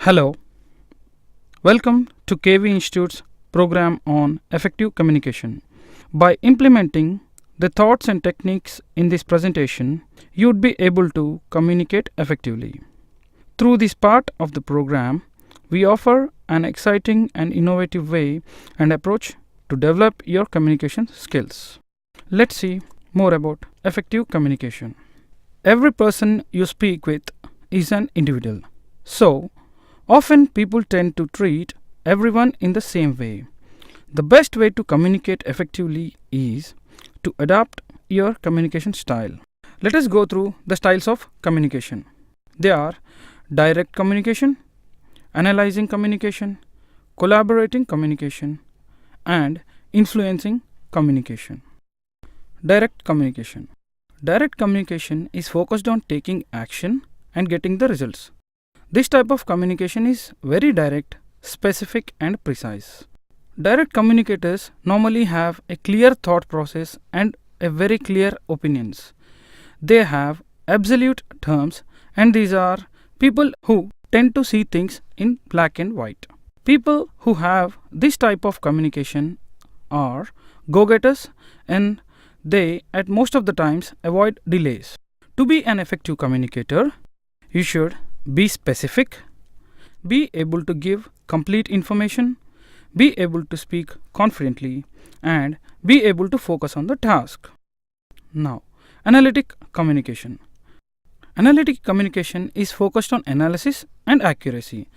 Hello, welcome to KV Institute's program on effective communication. By implementing the thoughts and techniques in this presentation, you would be able to communicate effectively. Through this part of the program, we offer an exciting and innovative way and approach to develop your communication skills. Let's see more about effective communication. Every person you speak with is an individual. So, often people tend to treat everyone in the same way. The best way to communicate effectively is to adapt your communication style. Let us go through the styles of communication. They are direct communication, analyzing communication, collaborating communication, and influencing communication. Direct communication. Direct communication is focused on taking action and getting the results. This type of communication is very direct, specific, and precise. Direct communicators normally have a clear thought process and a very clear opinions. They have absolute terms, and these are people who tend to see things in black and white. People who have this type of communication are go-getters, and they at most of the times avoid delays. To be an effective communicator, you should be specific, be able to give complete information, be able to speak confidently, and be able to focus on the task. Now, analytic communication. Analytic communication is focused on analysis and accuracy.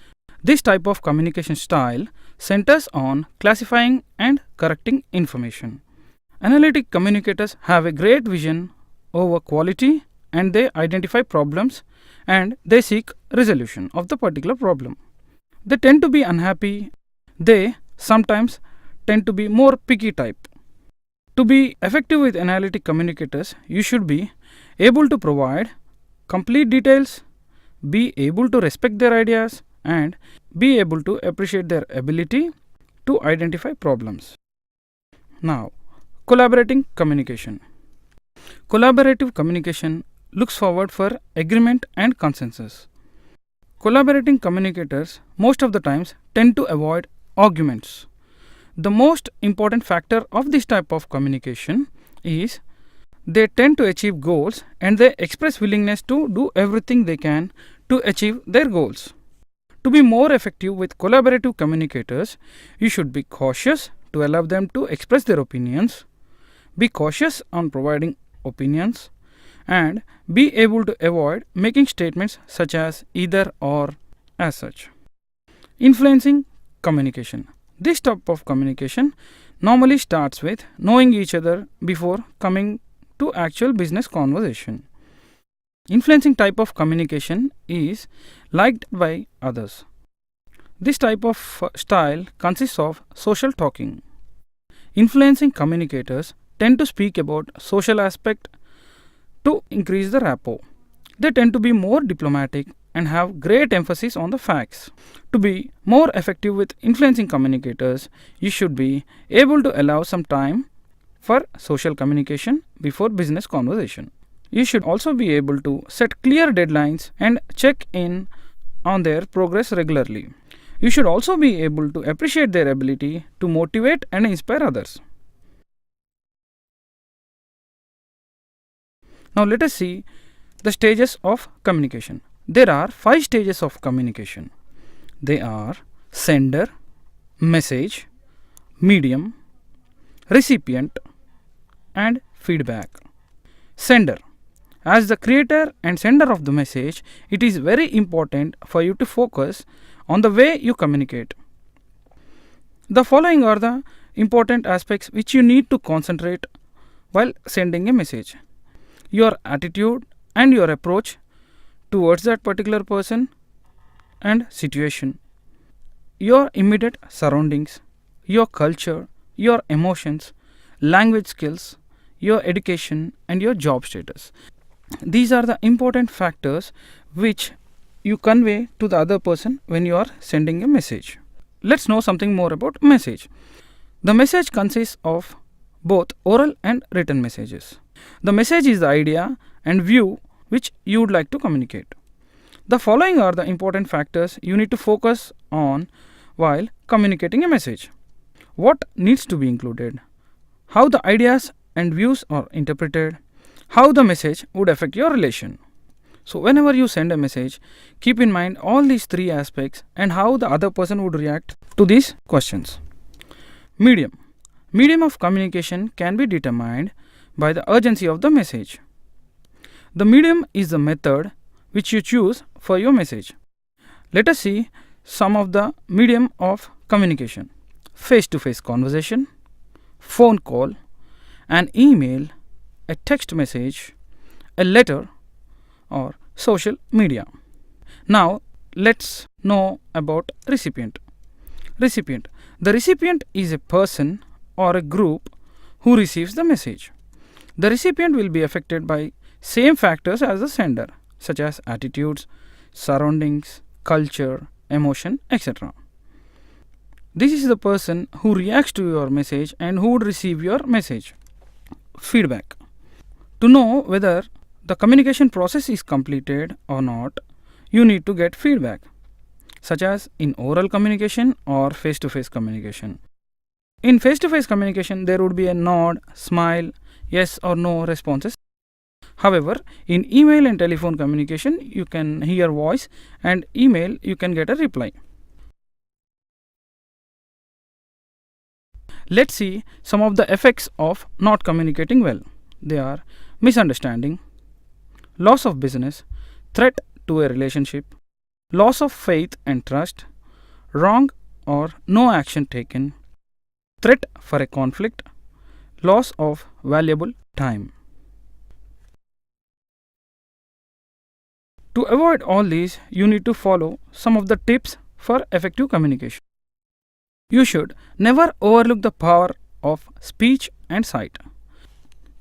This type of communication style centers on classifying and correcting information. Analytic communicators have a great vision over quality, and they identify problems and they seek resolution of the particular problem. They tend to be unhappy. They sometimes tend to be more picky type. To be effective with analytic communicators, you should be able to provide complete details, be able to respect their ideas, and be able to appreciate their ability to identify problems. Now, collaborating communication. Collaborative communication looks forward for agreement and consensus. Collaborating communicators most of the times tend to avoid arguments. The most important factor of this type of communication is they tend to achieve goals, and they express willingness to do everything they can to achieve their goals. To be more effective with collaborative communicators, you should be cautious to allow them to express their opinions, be cautious on providing opinions, and be able to avoid making statements such as either or as such. Influencing communication. This type of communication normally starts with knowing each other before coming to actual business conversation. Influencing type of communication is liked by others. This type of style consists of social talking. Influencing communicators tend to speak about social aspect to increase the rapport. They tend to be more diplomatic and have great emphasis on the facts. To be more effective with influencing communicators, you should be able to allow some time for social communication before business conversation. You should also be able to set clear deadlines and check in on their progress regularly. You should also be able to appreciate their ability to motivate and inspire others. Now let us see the stages of communication. There are 5 stages of communication. They are sender, message, medium, recipient, and feedback. Sender. As the creator and sender of the message, it is very important for you to focus on the way you communicate. The following are the important aspects which you need to concentrate while sending a message: your attitude and your approach towards that particular person and situation, your immediate surroundings, your culture, your emotions, language skills, your education, and your job status. These are the important factors which you convey to the other person when you are sending a message. Let's know something more about message. The message consists of both oral and written messages. The message is the idea and view which you would like to communicate. The following are the important factors you need to focus on while communicating a message. What needs to be included? How the ideas and views are interpreted? How the message would affect your relation? So, whenever you send a message, keep in mind all these three aspects and how the other person would react to these questions. Medium. Medium of communication can be determined by the urgency of the message. The medium is the method which you choose for your message. Let us see some of the medium of communication: face-to-face conversation, phone call, an email, a text message, a letter, or social media. Now let's know about recipient. Recipient. The recipient is a person or a group who receives the message. The recipient will be affected by same factors as the sender, such as attitudes, surroundings, culture, emotion, etc. This is the person who reacts to your message and who would receive your message. Feedback. To know whether the communication process is completed or not, you need to get feedback, such as in oral communication or face-to-face communication. In face-to-face communication, there would be a nod, smile, yes or no responses. However, in email and telephone communication, you can hear voice, and email you can get a reply. Let's see some of the effects of not communicating well. They are misunderstanding, loss of business, threat to a relationship, loss of faith and trust, wrong or no action taken, threat for a conflict, loss of valuable time. To avoid all these, you need to follow some of the tips for effective communication. You should never overlook the power of speech and sight.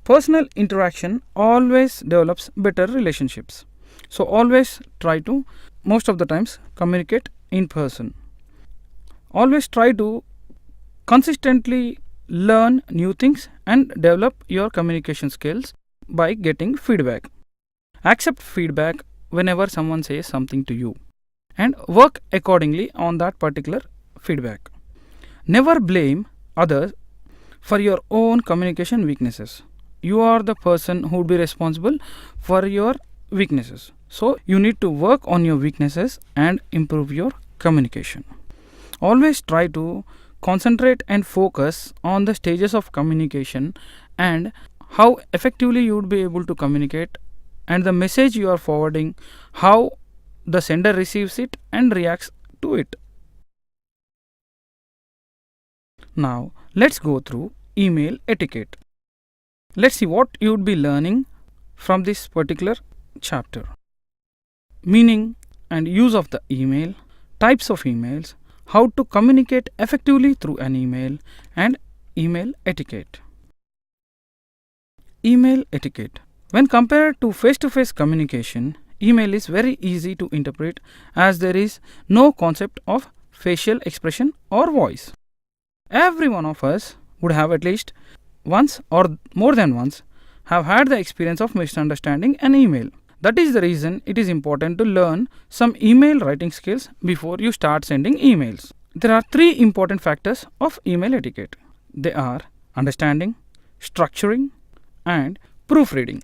Personal interaction always develops better relationships. So always try to, most of the times, communicate in person. Always try to consistently learn new things and develop your communication skills by getting feedback. Accept feedback whenever someone says something to you and work accordingly on that particular feedback. Never blame others for your own communication weaknesses. You are the person who would be responsible for your weaknesses. So you need to work on your weaknesses and improve your communication. Always try to concentrate and focus on the stages of communication and how effectively you would be able to communicate, and the message you are forwarding, how the sender receives it and reacts to it. Now let's go through email etiquette. Let's see what you would be learning from this particular chapter. Meaning and use of the email, types of emails, how to communicate effectively through an email, and email etiquette. Email etiquette. When compared to face-to-face communication, email is very easy to interpret as there is no concept of facial expression or voice. Every one of us would have at least once or more than once have had the experience of misunderstanding an email. That is the reason it is important to learn some email writing skills before you start sending emails. There are three important factors of email etiquette. They are understanding, structuring, and proofreading.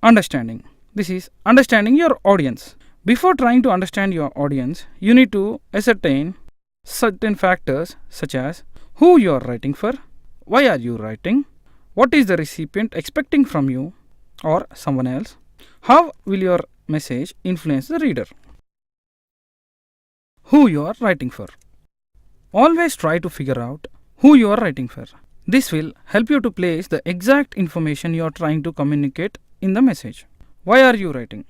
Understanding. This is understanding your audience. Before trying to understand your audience, you need to ascertain certain factors such as who you are writing for, why are you writing, what is the recipient expecting from you or someone else, how will your message influence the reader, who you are writing for. Always try to figure out who you are writing for. This will help you to place the exact information you are trying to communicate in the message. Why are you writing?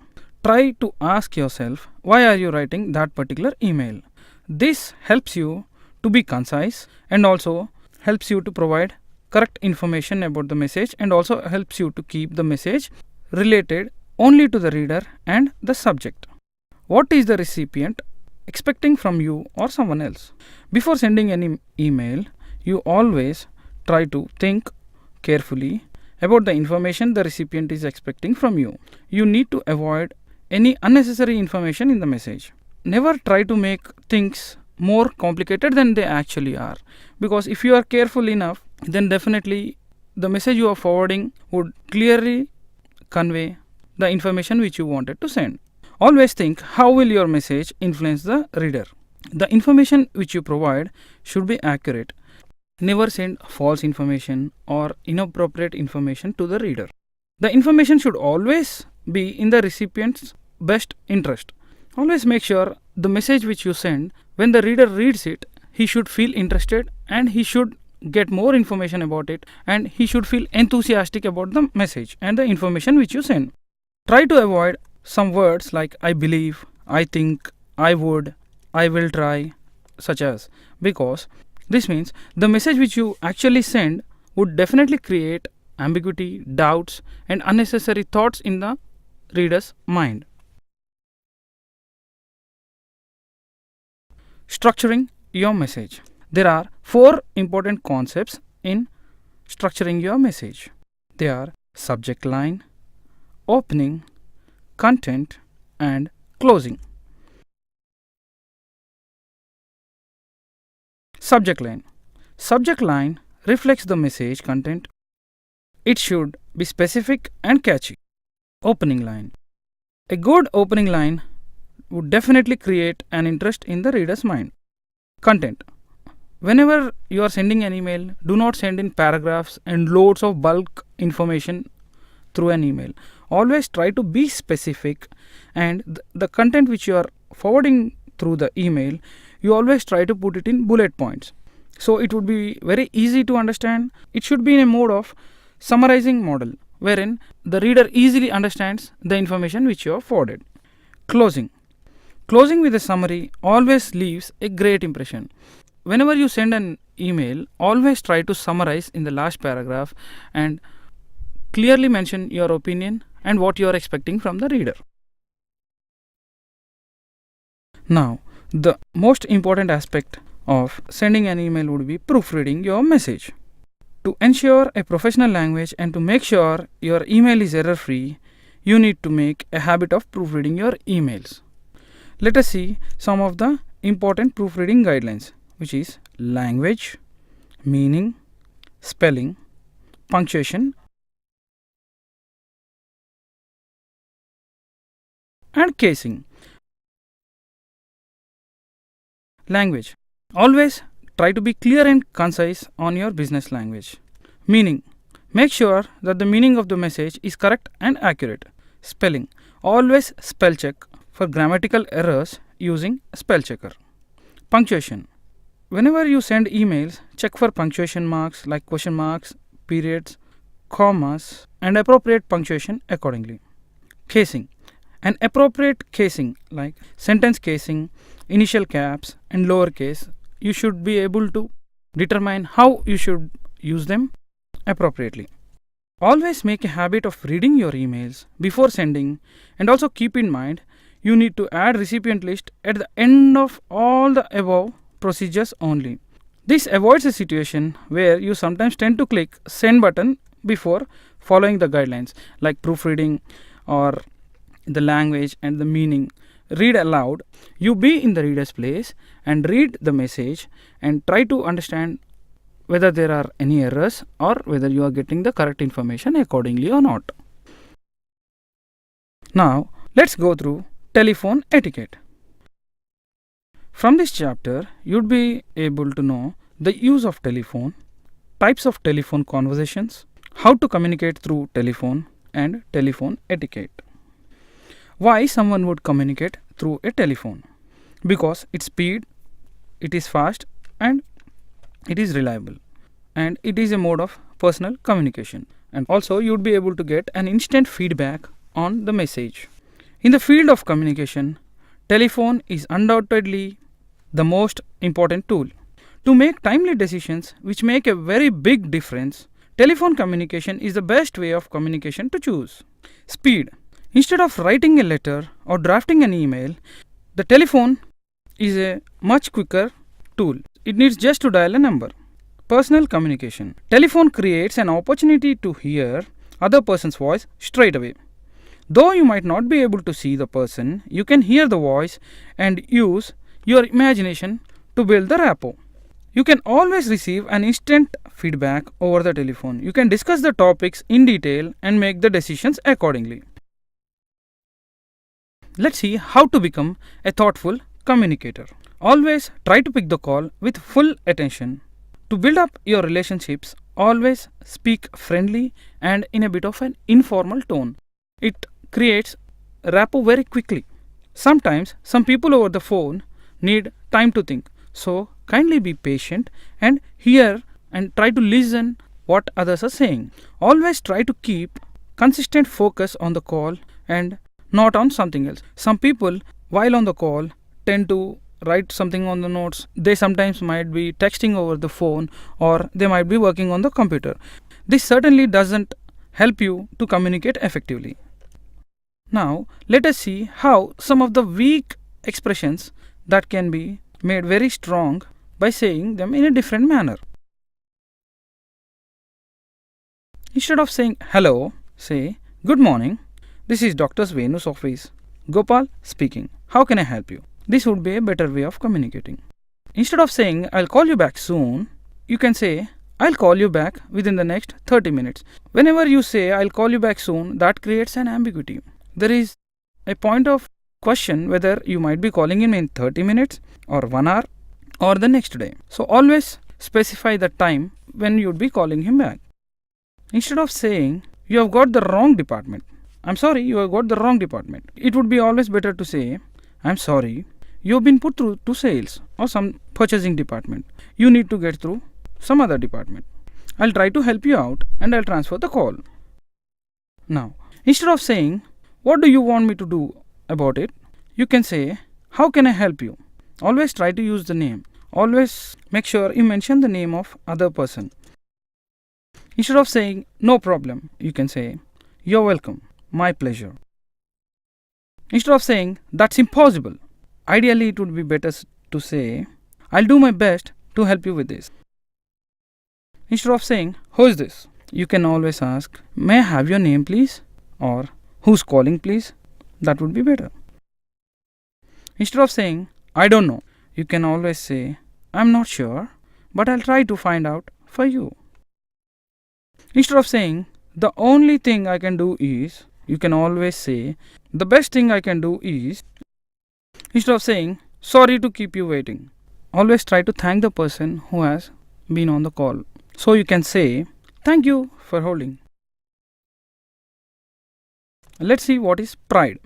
Try to ask yourself, why are you writing that particular email? This helps you to be concise and also helps you to provide correct information about the message, and also helps you to keep the message related only to the reader and the subject. What is the recipient expecting from you or someone else? Before sending any email, you always try to think carefully about the information the recipient is expecting from you. You need to avoid any unnecessary information in the message. Never try to make things more complicated than they actually are, because if you are careful enough, then definitely the message you are forwarding would clearly convey the information which you wanted to send. Always think, how will your message influence the reader? The information which you provide should be accurate. Never send false information or inappropriate information to the reader. The information should always be in the recipient's best interest. Always make sure the message which you send, when the reader reads it, he should feel interested and he should get more information about it, and he should feel enthusiastic about the message and the information which you send. Try to avoid some words like I believe, I think, I would, I will try, such as, because this means the message which you actually send would definitely create ambiguity, doubts, and unnecessary thoughts in the reader's mind. Structuring your message. There are 4 important concepts in structuring your message. They are subject line, opening, content, and closing. Subject line. Subject line reflects the message content. It should be specific and catchy. Opening line. A good opening line would definitely create an interest in the reader's mind. Content. Whenever you are sending an email, do not send in paragraphs and loads of bulk information through an email. Always try to be specific, and the content which you are forwarding through the email, you always try to put it in bullet points. So it would be very easy to understand. It should be in a mode of summarizing model, wherein the reader easily understands the information which you have forwarded. Closing. Closing with a summary always leaves a great impression. Whenever you send an email, always try to summarize in the last paragraph and clearly mention your opinion and what you are expecting from the reader. Now, the most important aspect of sending an email would be proofreading your message. To ensure a professional language and to make sure your email is error free, you need to make a habit of proofreading your emails. Let us see some of the important proofreading guidelines, which is language, meaning, spelling, punctuation, and casing. Language. Always try to be clear and concise on your business language. Meaning. Make sure that the meaning of the message is correct and accurate. Spelling. Always spell check for grammatical errors using spell checker. Punctuation. Whenever you send emails, check for punctuation marks like question marks, periods, commas, and appropriate punctuation accordingly. Casing. An appropriate casing like sentence casing, initial caps, and lowercase, you should be able to determine how you should use them appropriately. Always make a habit of reading your emails before sending, and also keep in mind you need to add recipient list at the end of all the above procedures only. This avoids a situation where you sometimes tend to click send button before following the guidelines like proofreading or the language and the meaning. Read aloud. You be in the reader's place and read the message and try to understand whether there are any errors or whether you are getting the correct information accordingly or not. Now, let's go through telephone etiquette. From this chapter, you'd be able to know the use of telephone, types of telephone conversations, how to communicate through telephone, and telephone etiquette. Why someone would communicate through a telephone? Because its speed, it is fast, and it is reliable, and it is a mode of personal communication. And also you'd be able to get an instant feedback on the message. In the field of communication, telephone is undoubtedly the most important tool. To make timely decisions which make a very big difference, telephone communication is the best way of communication to choose. Speed. Instead of writing a letter or drafting an email, the telephone is a much quicker tool. It needs just to dial a number. Personal communication. Telephone creates an opportunity to hear other person's voice straight away. Though you might not be able to see the person, you can hear the voice and use your imagination to build the rapport. You can always receive an instant feedback over the telephone. You can discuss the topics in detail and make the decisions accordingly. Let's see how to become a thoughtful communicator. Always try to pick the call with full attention. To build up your relationships, always speak friendly and in a bit of an informal tone. It creates rapport very quickly. Sometimes some people over the phone need time to think. So kindly be patient and hear and try to listen what others are saying. Always try to keep consistent focus on the call and not on something else. Some people while on the call tend to write something on the notes. They sometimes might be texting over the phone or they might be working on the computer. This certainly doesn't help you to communicate effectively. Now let us see how some of the weak expressions that can be made very strong by saying them in a different manner. Instead of saying hello, say good morning. This is Dr. Venu's office. Gopal speaking. How can I help you? This would be a better way of communicating. Instead of saying I'll call you back soon, you can say I'll call you back within the next 30 minutes. Whenever you say I'll call you back soon, that creates an ambiguity. There is a point of question whether you might be calling him in 30 minutes or 1 hour or the next day. So always specify the time when you'd be calling him back. Instead of saying you have got the wrong department, I'm sorry, you have got the wrong department, it would be always better to say I'm sorry, you have been put through to sales or some purchasing department. You need to get through some other department. I'll try to help you out and I'll transfer the call. Now, instead of saying what do you want me to do about it, you can say how can I help you. Always try to use the name. Always make sure you mention the name of other person. Instead of saying no problem, you can say you're welcome, my pleasure. Instead of saying that's impossible, ideally it would be better to say I'll do my best to help you with this. Instead of saying who is this, you can always ask may I have your name please, or who's calling please. That would be better. Instead of saying I don't know, you can always say I'm not sure, but I'll try to find out for you. Instead of saying the only thing I can do is, you can always say the best thing I can do is. Instead of saying sorry to keep you waiting, always try to thank the person who has been on the call. So you can say thank you for holding. Let's see what is pride.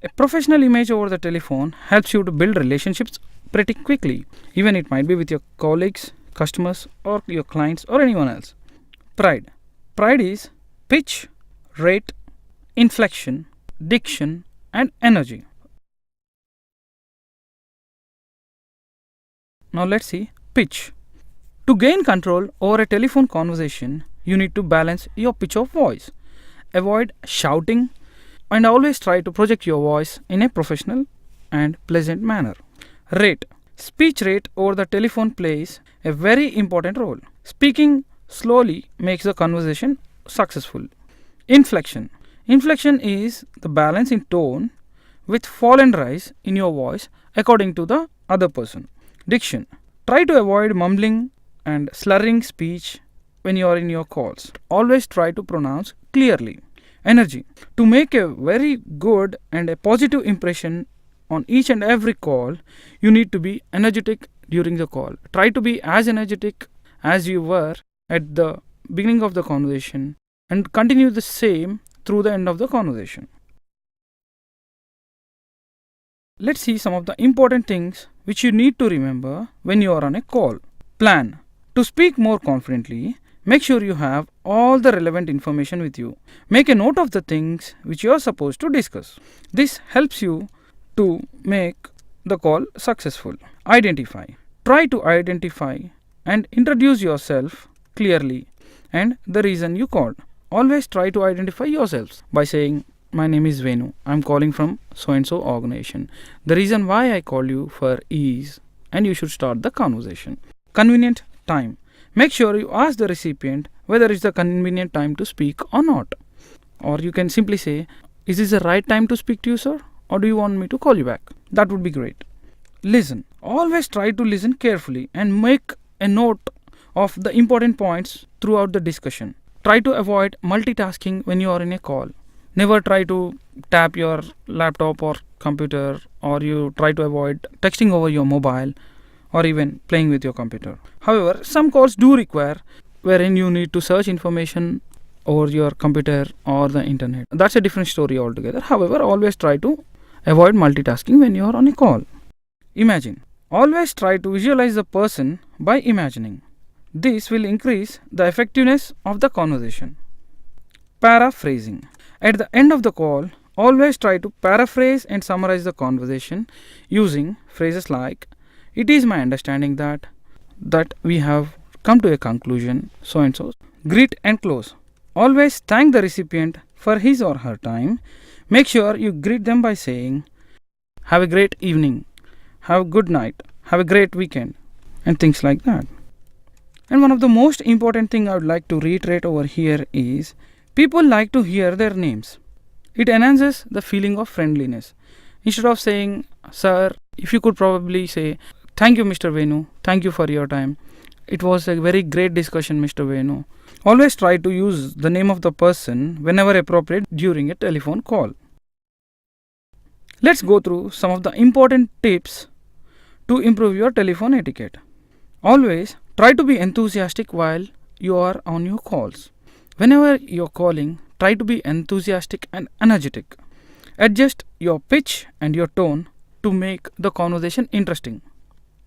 A professional image over the telephone helps you to build relationships pretty quickly, even it might be with your colleagues, customers or your clients or anyone else. Pride. Pride is pitch, rate, inflection, diction and energy. Now let's see pitch. To gain control over a telephone conversation, you need to balance your pitch of voice. Avoid shouting and always try to project your voice in a professional and pleasant manner. Rate. Speech rate over the telephone plays a very important role. Speaking slowly makes the conversation successful. Inflection. Inflection is the balance in tone with fall and rise in your voice according to the other person. Diction. Try to avoid mumbling and slurring speech when you are in your calls. Always try to pronounce clearly. Energy. To make a very good and a positive impression on each and every call, you need to be energetic during the call. Try to be as energetic as you were at the beginning of the conversation and continue the same through the end of the conversation. Let's see some of the important things which you need to remember when you are on a call. Plan. To speak more confidently, make sure you have all the relevant information with you. Make a note of the things which you are supposed to discuss. This helps you to make the call successful. Identify. Try to identify and introduce yourself clearly and the reason you called. Always try to identify yourselves by saying, my name is Venu. I'm calling from so and so organization. The reason why I call you for is, and you should start the conversation. Convenient time. Make sure you ask the recipient whether it's the convenient time to speak or not. Or you can simply say, Is this the right time to speak to you, sir? Or do you want me to call you back? That would be great. Listen. Always try to listen carefully and make a note of the important points throughout the discussion. Try to avoid multitasking when you are in a call. Never try to tap your laptop or computer, or you try to avoid texting over your mobile or even playing with your computer. However, some calls do require wherein you need to search information over your computer or the internet. That's a different story altogether. However, always try to avoid multitasking when you are on a call. Imagine. Always try to visualize the person by imagining. This will increase the effectiveness of the conversation. Paraphrasing. At the end of the call, always try to paraphrase and summarize the conversation using phrases like, "It is my understanding that we have come to a conclusion, so and so." Greet and close. Always thank the recipient for his or her time. Make sure you greet them by saying, "Have a great evening, have a good night, have a great weekend," and things like that. And one of the most important thing I would like to reiterate over here is people like to hear their names. It enhances the feeling of friendliness. Instead of saying, "Sir," if you could probably say, "Thank you, Mr. Venu. Thank you for your time. It was a very great discussion, Mr. Venu." Always try to use the name of the person whenever appropriate during a telephone call. Let's go through some of the important tips to improve your telephone etiquette. Always try to be enthusiastic while you are on your calls. Whenever you're calling, try to be enthusiastic and energetic. Adjust your pitch and your tone to make the conversation interesting.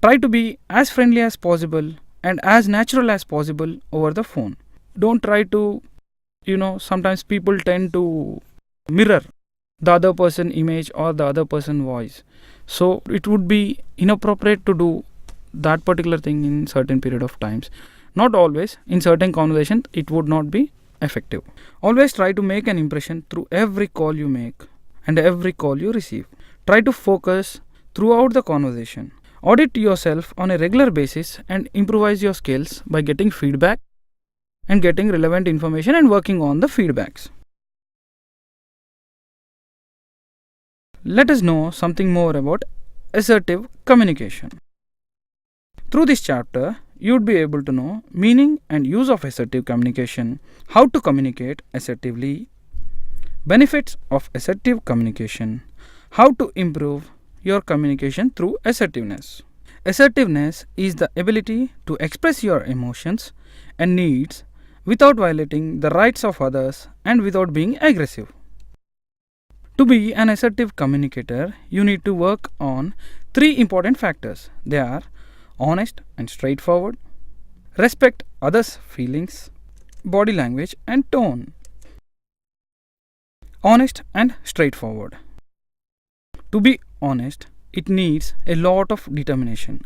Try to be as friendly as possible and as natural as possible over the phone. Don't try to, sometimes people tend to mirror the other person image or the other person voice. So it would be inappropriate to do that particular thing in certain period of times. Not always. In certain conversations, it would not be effective. Always try to make an impression through every call you make and every call you receive. Try to focus throughout the conversation. Audit yourself on a regular basis and improvise your skills by getting feedback and getting relevant information and working on the feedbacks. Let us know something more about assertive communication. Through this chapter, you would be able to know meaning and use of assertive communication, how to communicate assertively, benefits of assertive communication, how to improve your communication through assertiveness. Assertiveness is the ability to express your emotions and needs without violating the rights of others and without being aggressive. To be an assertive communicator, you need to work on 3 important factors. They are honest and straightforward, respect others' feelings, body language and tone. Honest and straightforward. To be honest, it needs a lot of determination.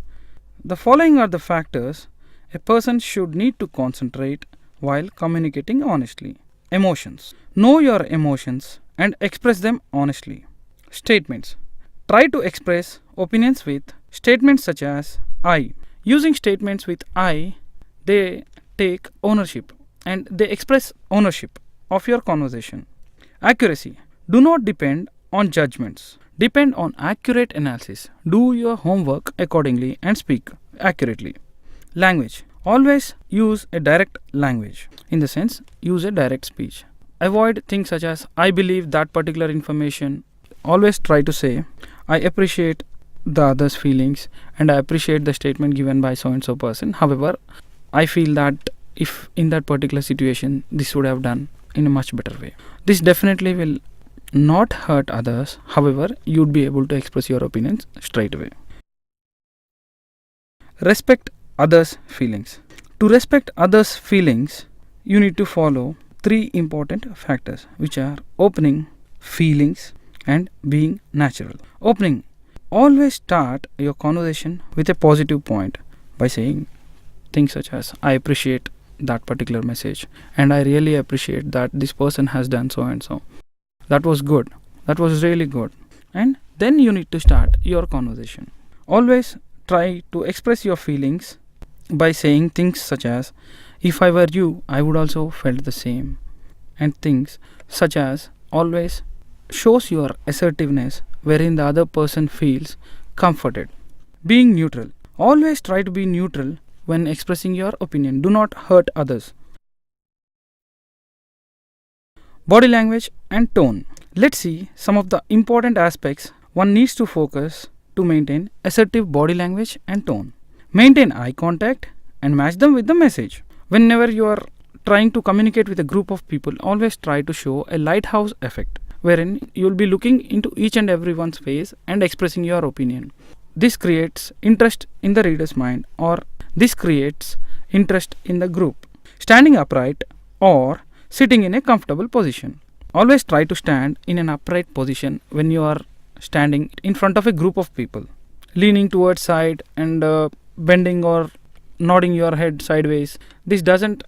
The following are the factors a person should need to concentrate while communicating honestly. Emotions. Know your emotions and express them honestly. Statements. Try to express opinions with statements such as "I." Using statements with "I", they take ownership and they express ownership of your conversation. Accuracy. Do not depend on judgments. Depend on accurate analysis. Do your homework accordingly and speak accurately. Language. Always use a direct language. In the sense, use a direct speech. Avoid things such as "I believe that particular information." Always try to say, "I appreciate the other's feelings and I appreciate the statement given by so and so person. However, I feel that if in that particular situation, this would have done in a much better way." This definitely will not hurt others. However, you'd be able to express your opinions straight away. Respect others' feelings. To respect others' feelings, you need to follow 3 important factors, which are opening, feelings, and being natural. Opening. Always start your conversation with a positive point by saying things such as, "I appreciate that particular message and I really appreciate that this person has done so and so. That was good. That was really good." And then you need to start your conversation. Always try to express your feelings by saying things such as, "If I were you, I would also felt the same," and things such as, always shows your assertiveness wherein the other person feels comforted. Being neutral. Always try to be neutral when expressing your opinion. Do not hurt others. Body language and tone. Let's see some of the important aspects one needs to focus to maintain assertive body language and tone. Maintain eye contact and match them with the message. Whenever you are trying to communicate with a group of people, always try to show a lighthouse effect wherein you will be looking into each and everyone's face and expressing your opinion. This creates interest in the reader's mind, or this creates interest in the group. Standing upright or sitting in a comfortable position. Always try to stand in an upright position when you are standing in front of a group of people. Leaning towards side and bending or nodding your head sideways, this doesn't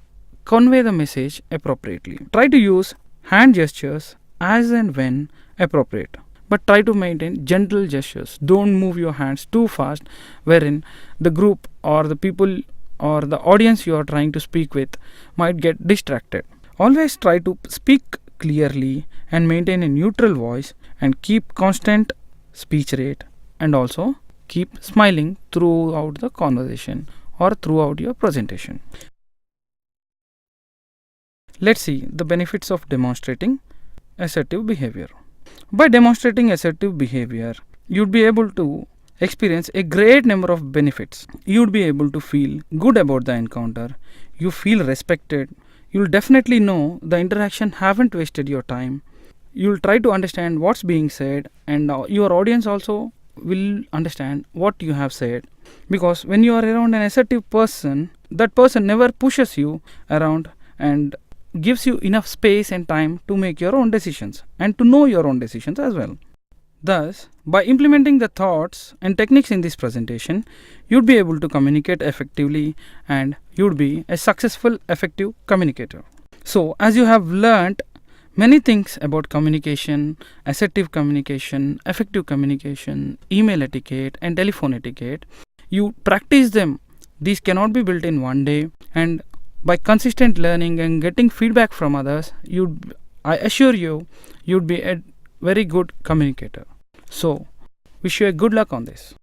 convey the message appropriately. Try to use hand gestures as and when appropriate, but try to maintain gentle gestures. Don't move your hands too fast wherein the group or the people or the audience you are trying to speak with might get distracted. Always try to speak clearly and maintain a neutral voice and keep constant speech rate, and also keep smiling throughout the conversation or throughout your presentation. Let's see the benefits of demonstrating assertive behavior. By demonstrating assertive behavior, you'd be able to experience a great number of benefits. You'd be able to feel good about the encounter. You feel respected. You'll definitely know the interaction haven't wasted your time. You'll try to understand what's being said, and your audience also will understand what you have said. Because when you are around an assertive person, that person never pushes you around and gives you enough space and time to make your own decisions and to know your own decisions as well. Thus, by implementing the thoughts and techniques in this presentation, you'd be able to communicate effectively and you'd be a successful, effective communicator. So, as you have learnt many things about communication, assertive communication, effective communication, email etiquette, and telephone etiquette, you practice them. These cannot be built in one day, and by consistent learning and getting feedback from others, I assure you, you'd be a very good communicator. So, wish you a good luck on this.